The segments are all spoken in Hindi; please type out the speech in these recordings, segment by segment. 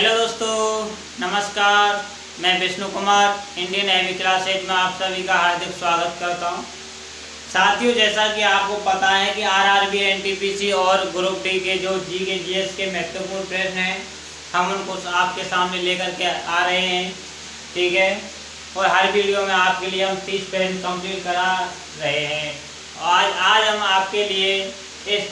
हेलो दोस्तों, नमस्कार। मैं Vishnu Kumar Indian navy classes में आप सभी का हार्दिक स्वागत करता हूं। साथियों, जैसा कि आपको पता है कि आरआरबी, एनटीपीसी और ग्रुप डी के जो जीके जीएस के महत्वपूर्ण प्रश्न हैं, हम उनको आपके सामने लेकर के आ रहे हैं। ठीक है, और हर वीडियो में आपके लिए हम 30 प्रश्न कंप्लीट करा रहे हैं। आज हम आपके लिए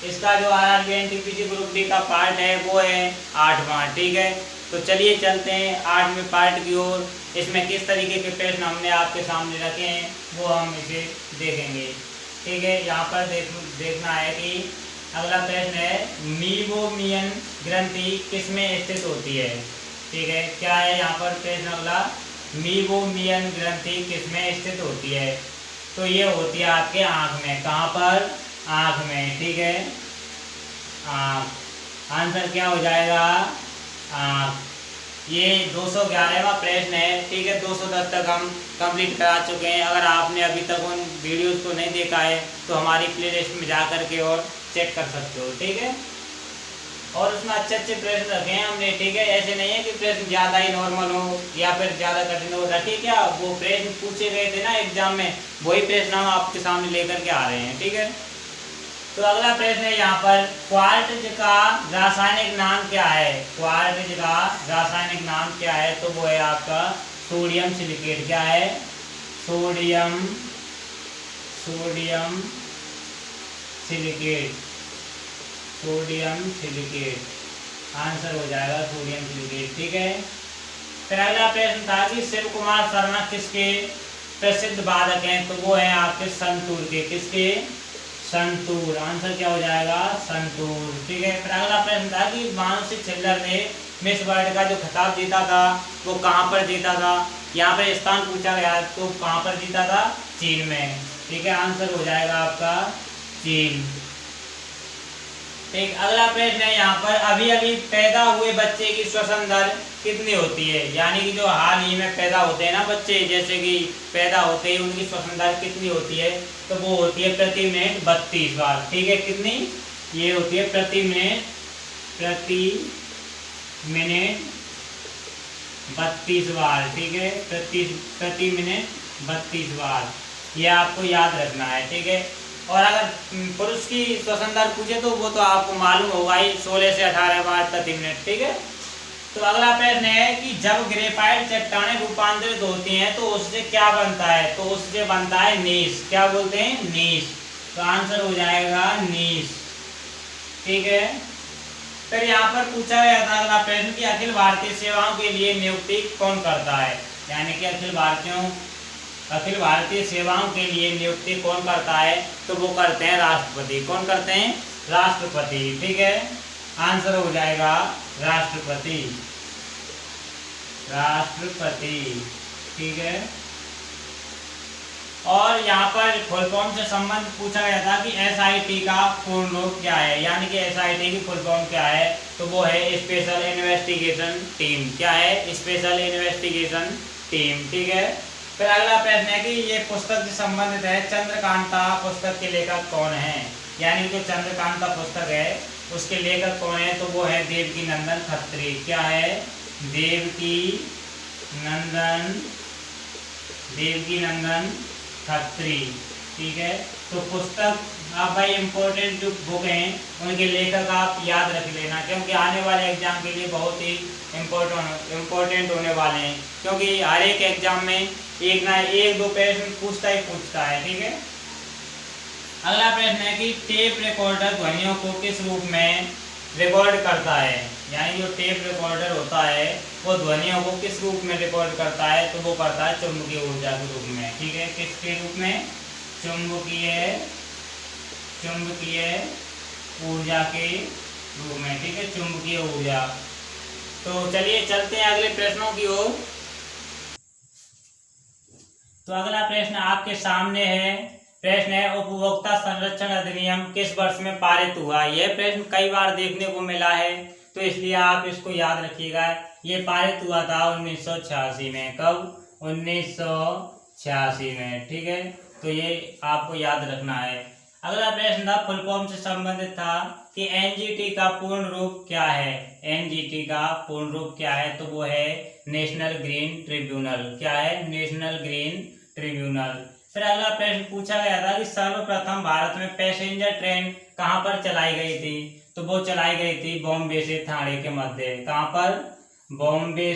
इसका जो आरआरबी एनटीपीसी ग्रुप डी का पार्ट है वो है 8वां। ठीक है, तो चलिए चलते हैं 8वें पार्ट की ओर। इसमें किस तरीके के प्रश्न हमने आपके सामने रखे हैं वो हम इसे देखेंगे। ठीक है, यहाँ पर देखना है कि अगला प्रश्न है मीबोमियन ग्रंथि किसमें स्थित होती है। ठीक है, क्या है यहाँ पर प्रश्न अगला, मीबोमियन ग्रंथि किसमें स्थित होती है। तो ये होती है आपके आँख में। कहाँ पर? आँख में। ठीक है, आँख। आंसर क्या हो जाएगा? आँख। ये 211वां प्रश्न है। ठीक है, 210 तक हम कंप्लीट करा चुके हैं। अगर आपने अभी तक उन वीडियोस को नहीं देखा है तो हमारी प्लेलिस्ट में जा कर के और चेक कर सकते हो। ठीक है, और उसमें अच्छे अच्छे प्रश्न रखे हैं हमने। ठीक है, ऐसे नहीं है कि प्रश्न ज़्यादा ही नॉर्मल हो या फिर ज़्यादा कठिन हो। रखे क्या, वो प्रश्न पूछे गए थे ना एग्जाम में, वही प्रश्न हम आपके सामने लेकर के आ रहे हैं। ठीक है, तो अगला प्रश्न है यहाँ पर, क्वार्ट्ज का रासायनिक नाम क्या है। क्वार्ट्ज का रासायनिक नाम क्या है? तो वो है आपका सोडियम सिलिकेट। क्या है? Sodium silicate. Sodium silicate answer हो जाएगा सोडियम सिलिकेट। ठीक है, फिर अगला प्रश्न था कि शिव कुमार शर्मा किसके प्रसिद्ध वादक हैं। तो वो है आपके संतूर के। किसके? संतूर। आंसर क्या हो जाएगा? संतूर। ठीक है, फिर अगला प्रश्न था कि मानसी छिल्लर ने मिस वर्ल्ड का जो खिताब जीता था वो कहाँ पर जीता था। यहाँ पर स्थान पूछा गया, तो कहाँ पर जीता था? चीन में। ठीक है, आंसर हो जाएगा आपका चीन। एक अगला प्रश्न है यहाँ पर, अभी अभी पैदा हुए बच्चे की श्वसन दर कितनी होती है। यानी कि जो हाल ही में पैदा होते हैं ना बच्चे, जैसे कि पैदा होते ही उनकी श्वसन दर कितनी होती है। तो वो होती है प्रति मिनट 32 बार। ठीक है, कितनी? ये होती है प्रति मिनट 32 बार। ठीक है, प्रति मिनट 32 बार। ये आपको याद रखना है। ठीक है, और अगर पुरुष की श्वसन दर पूछे तो वो तो आपको मालूम होगा ही, 16 से 18 बार प्रति मिनट। ठीक है, तो अगला प्रश्न है कि जब ग्रेफाइट चट्टानें रूपांतरित होती हैं तो उससे क्या बनता है। तो उससे बनता है नीस। क्या बोलते हैं? नीस। तो आंसर हो जाएगा नीस। ठीक है, फिर यहाँ पर पूछा गया था अगला प्रश्न कि अखिल भारतीय सेवाओं के लिए नियुक्ति कौन करता है। यानी कि अखिल भारतीय सेवाओं के लिए नियुक्ति कौन करता है। तो वो करते हैं राष्ट्रपति। कौन करते हैं? राष्ट्रपति। ठीक है, आंसर हो जाएगा राष्ट्रपति। ठीक है, और यहाँ पर फुल फॉर्म से संबंध पूछा गया था कि एसआईटी का पूर्ण रूप क्या है। यानी कि एसआईटी की फुल फॉर्म क्या है। तो वो है स्पेशल इन्वेस्टिगेशन टीम। क्या है? Special investigation team. ठीक है, फिर अगला प्रश्न है कि ये पुस्तक से संबंधित है, चंद्रकांता पुस्तक के लेखक कौन है। यानी जो चंद्रकांता पुस्तक है उसके लेखक कौन है। तो वो है देवकीनंदन खत्री। क्या है? देवकीनंदन खत्री। ठीक है, तो पुस्तक आप भाई इम्पोर्टेंट जो बुक हैं उनके लेखक आप याद रख लेना, क्योंकि आने वाले एग्जाम के लिए बहुत ही इम्पोर्टेंट होने वाले हैं। क्योंकि हर एक एग्जाम में एक ना एक दो प्रश्न पूछता है। ठीक है, अगला प्रश्न है कि टेप रिकॉर्डर ध्वनियों को किस रूप में रिकॉर्ड करता है। यानी जो टेप रिकॉर्डर होता है वो ध्वनियों को किस रूप में रिकॉर्ड करता है। तो वो करता है चुंबकीय ऊर्जा के रूप में। ठीक है, किसके रूप में? चुंबकीय ऊर्जा के रूप में। ठीक है, चुंबकीय ऊर्जा। तो चलिए चलते हैं अगले प्रश्नों की ओर। तो अगला प्रश्न आपके सामने है। प्रश्न है उपभोक्ता संरक्षण अधिनियम किस वर्ष में पारित हुआ। यह प्रश्न कई बार देखने को मिला है, तो इसलिए आप इसको याद रखिएगा। ये पारित हुआ था 1986 में। कब? 1986 में। ठीक है, तो ये आपको याद रखना है। अगला प्रश्न था फुल फॉर्म से संबंधित था कि एनजीटी का पूर्ण रूप क्या है। एनजीटी का पूर्ण रूप क्या है, तो वो है नेशनल ग्रीन ट्रिब्यूनल। क्या है? National green tribunal. फिर अगला प्रश्न पूछा गया था कि सर्वप्रथम भारत में पैसेंजर ट्रेन कहाँ पर चलाई गई थी, तो वो चलाई गई थी बॉम्बे से ठाणे के मध्य। कहाँ पर? बॉम्बे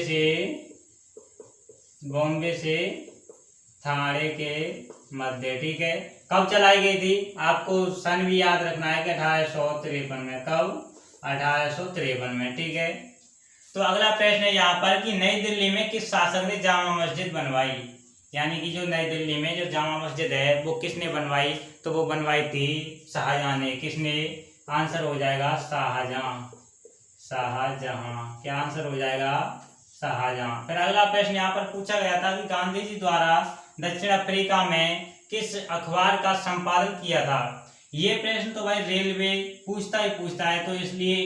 से ठाणे के मध्य। ठीक है, कब चलाई गई थी? आपको सन भी याद रखना है कि 1853 में। कब? 1853 में। ठीक है, तो अगला प्रश्न है यहाँ पर कि नई दिल्ली में किस शासक ने जामा मस्जिद बनवाई। यानी कि जो नई दिल्ली में जो जामा मस्जिद है वो किसने बनवाई, तो वो बनवाई थी शाहजहां ने। किसने? आंसर हो जाएगा शाहजहां। क्या आंसर हो जाएगा? शाहजहां। फिर अगला प्रश्न यहाँ पर पूछा गया था कि गांधी जी द्वारा दक्षिण अफ्रीका में किस अखबार का संपादन किया था। ये प्रश्न तो भाई रेलवे पूछता है, तो इसलिए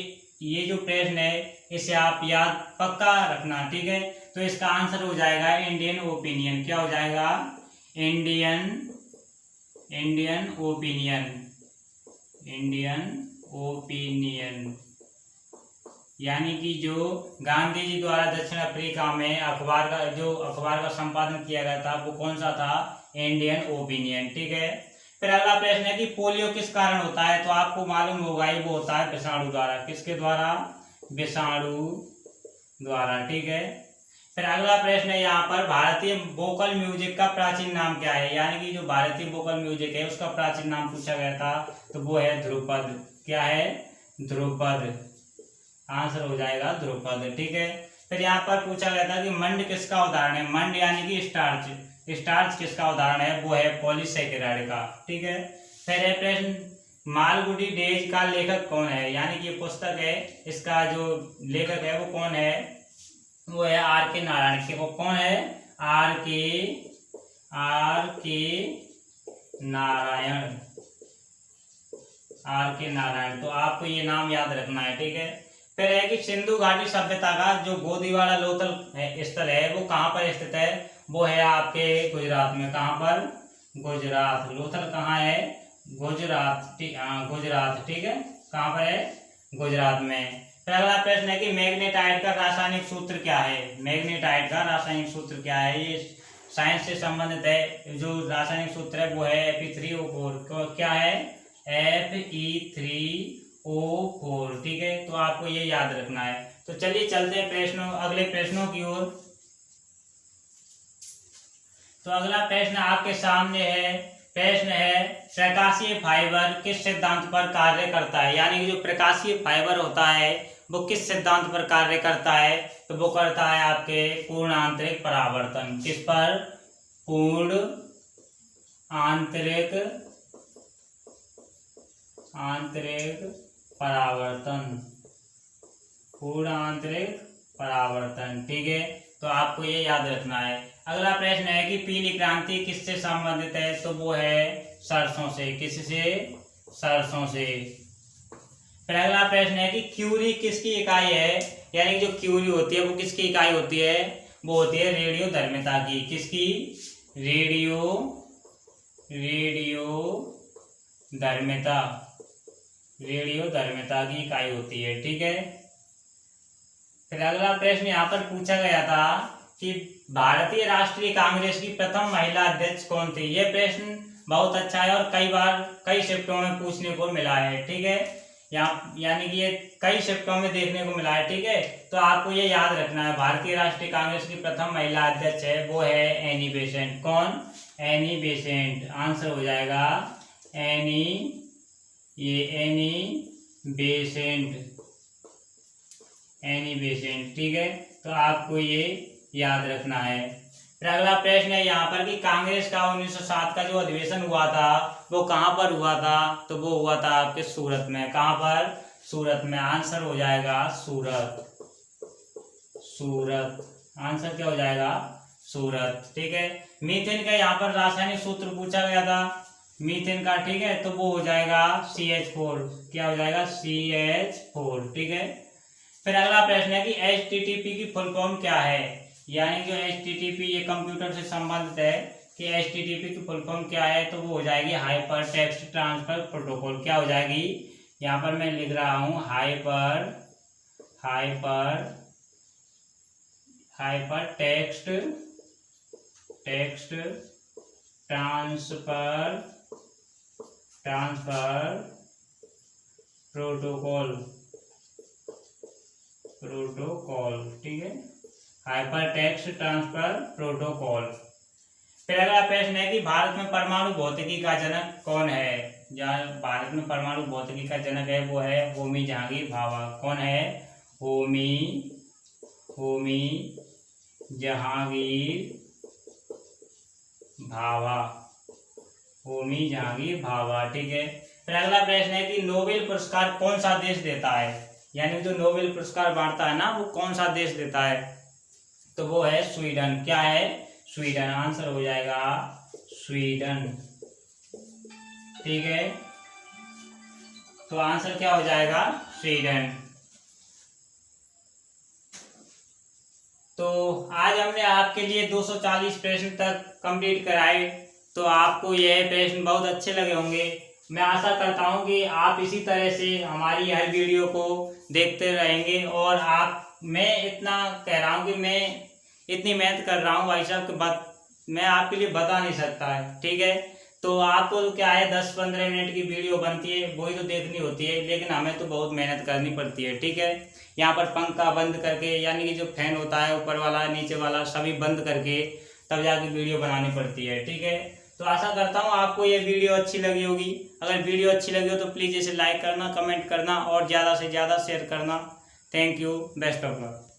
ये जो प्रश्न है इसे आप याद पक्का रखना। ठीक है, तो इसका आंसर हो जाएगा इंडियन ओपिनियन। क्या हो जाएगा? Indian opinion. यानी कि जो गांधी जी द्वारा दक्षिण अफ्रीका में अखबार का संपादन किया गया था वो कौन सा था? Indian opinion. ठीक है, फिर अगला प्रश्न है कि पोलियो किस कारण होता है, तो आपको मालूम होगा ही, वो होता है विषाणु द्वारा। किसके द्वारा? विषाणु द्वारा। ठीक है, फिर अगला प्रश्न है यहाँ पर भारतीय वोकल म्यूजिक का प्राचीन नाम क्या है। यानी कि जो भारतीय वोकल म्यूजिक है उसका प्राचीन नाम पूछा गया था, तो वो है ध्रुपद। क्या है? ध्रुपद। आंसर हो जाएगा ध्रुपद। ठीक है, फिर यहाँ पर पूछा गया था कि मंड किसका उदाहरण है। मंड यानी कि स्टार्च किसका उदाहरण है, वो है पॉलीसेकेराइड का। ठीक है, फिर है प्रश्न मालगुडी डेज का लेखक कौन है। यानी कि ये पुस्तक है, इसका जो लेखक है वो कौन है, वो है R.K. नारायण। वो कौन है? R.K. नारायण। तो आपको ये नाम याद रखना है। ठीक है, फिर है कि सिंधु घाटी सभ्यता का जो गोदीवाड़ा लोथल स्थल है वो कहाँ पर स्थित है, वो है आपके गुजरात में। कहाँ पर? गुजरात। लोथल कहाँ है? गुजरात। गुजरात। ठीक है, कहाँ पर है? गुजरात में। फिर अगला प्रश्न है कि मैग्नेटाइट का रासायनिक सूत्र क्या है। मैग्नेटाइट का रासायनिक सूत्र क्या है, ये साइंस से संबंधित है। जो रासायनिक सूत्र है वो है Fe3O4। क्या है? Fe3O4। ठीक है, तो आपको ये याद रखना है। तो चलिए चलते हैं अगले प्रश्नों की ओर। तो अगला प्रश्न आपके सामने है। प्रश्न है प्रकाशीय फाइबर किस सिद्धांत पर कार्य करता है। यानी कि जो प्रकाशीय फाइबर होता है वो किस सिद्धांत पर कार्य करता है, तो वो करता है आपके पूर्ण आंतरिक परावर्तन। किस पर? पूर्ण आंतरिक परावर्तन। ठीक है, तो आपको ये याद रखना है। अगला प्रश्न है कि पीली क्रांति किससे संबंधित है, तो वो है सरसों से। किससे? सरसों से। फिर अगला प्रश्न है कि क्यूरी किसकी इकाई है। यानी कि जो क्यूरी होती है वो किसकी इकाई होती है, वो होती है रेडियोधर्मिता की। किसकी? रेडियोधर्मिता की इकाई होती है। ठीक है, फिर अगला प्रश्न यहाँ पर पूछा गया था कि भारतीय राष्ट्रीय कांग्रेस की प्रथम महिला अध्यक्ष कौन थी। ये प्रश्न बहुत अच्छा है और कई शिफ्टों में पूछने को मिला है। ठीक है, यानी कि ये कई शिफ्टों में देखने को मिला है। ठीक है, तो आपको ये याद रखना है, भारतीय राष्ट्रीय कांग्रेस की प्रथम महिला अध्यक्ष है वो है एनी बेसेंट। कौन? Annie Besant. आंसर हो जाएगा एनी बेसेंट। ठीक है, तो आपको ये याद रखना है। फिर अगला प्रश्न है यहाँ पर कि कांग्रेस का 1907 का जो अधिवेशन हुआ था वो कहाँ पर हुआ था, तो वो हुआ था आपके सूरत में। कहाँ पर? सूरत में। आंसर हो जाएगा सूरत। आंसर क्या हो जाएगा? सूरत। ठीक है, मीथेन का यहाँ पर रासायनिक सूत्र पूछा गया था मीथेन का। ठीक है, तो वो हो जाएगा CH4। क्या हो जाएगा? CH4। ठीक है, फिर अगला प्रश्न है कि HTTP की फुल फॉर्म क्या है। यानी जो HTTP ये कंप्यूटर से संबंधित है कि HTTP की फुल फॉर्म क्या है, तो वो हो जाएगी हाइपर टेक्स्ट ट्रांसफर प्रोटोकॉल। क्या हो जाएगी, यहाँ पर मैं लिख रहा हूँ हाइपर टेक्स्ट ट्रांसफर प्रोटोकॉल, ठीक है, हाइपर टेक्स्ट ट्रांसफर प्रोटोकॉल। फिर अगला प्रश्न है कि भारत में परमाणु भौतिकी का जनक कौन है। जहाँ भारत में परमाणु भौतिकी का जनक है वो है होमी जहांगीर भाभा। कौन है, होमी जहांगीर भाभा, ठीक है। फिर अगला प्रश्न है कि नोबेल पुरस्कार कौन सा देश देता है, यानी जो नोबेल पुरस्कार बांटता है ना वो कौन सा देश देता है, तो वो है स्वीडन। क्या है, स्वीडन। आंसर हो जाएगा स्वीडन, ठीक है। तो आंसर क्या हो जाएगा, स्वीडन। तो आज हमने आपके लिए 240 प्रश्न तक कंप्लीट कराए, तो आपको यह प्रश्न बहुत अच्छे लगे होंगे। मैं आशा करता हूं कि आप इसी तरह से हमारी हर वीडियो को देखते रहेंगे। और मैं इतना कह रहा हूं कि मैं इतनी मेहनत कर रहा हूं भाई साहब कि बात मैं आपके लिए बता नहीं सकता है, ठीक है। तो आपको क्या है 10-15 मिनट की वीडियो बनती है वही तो देखनी होती है, लेकिन हमें तो बहुत मेहनत करनी पड़ती है, ठीक है। यहाँ पर पंखा बंद करके, यानी कि जो फैन होता है ऊपर वाला नीचे वाला सभी बंद करके तब जाके वीडियो बनानी पड़ती है, ठीक है। तो आशा करता हूँ आपको ये वीडियो अच्छी लगी होगी। अगर वीडियो अच्छी लगी हो तो प्लीज़ इसे लाइक करना, कमेंट करना और ज़्यादा से ज़्यादा शेयर करना। Thank you, best of luck.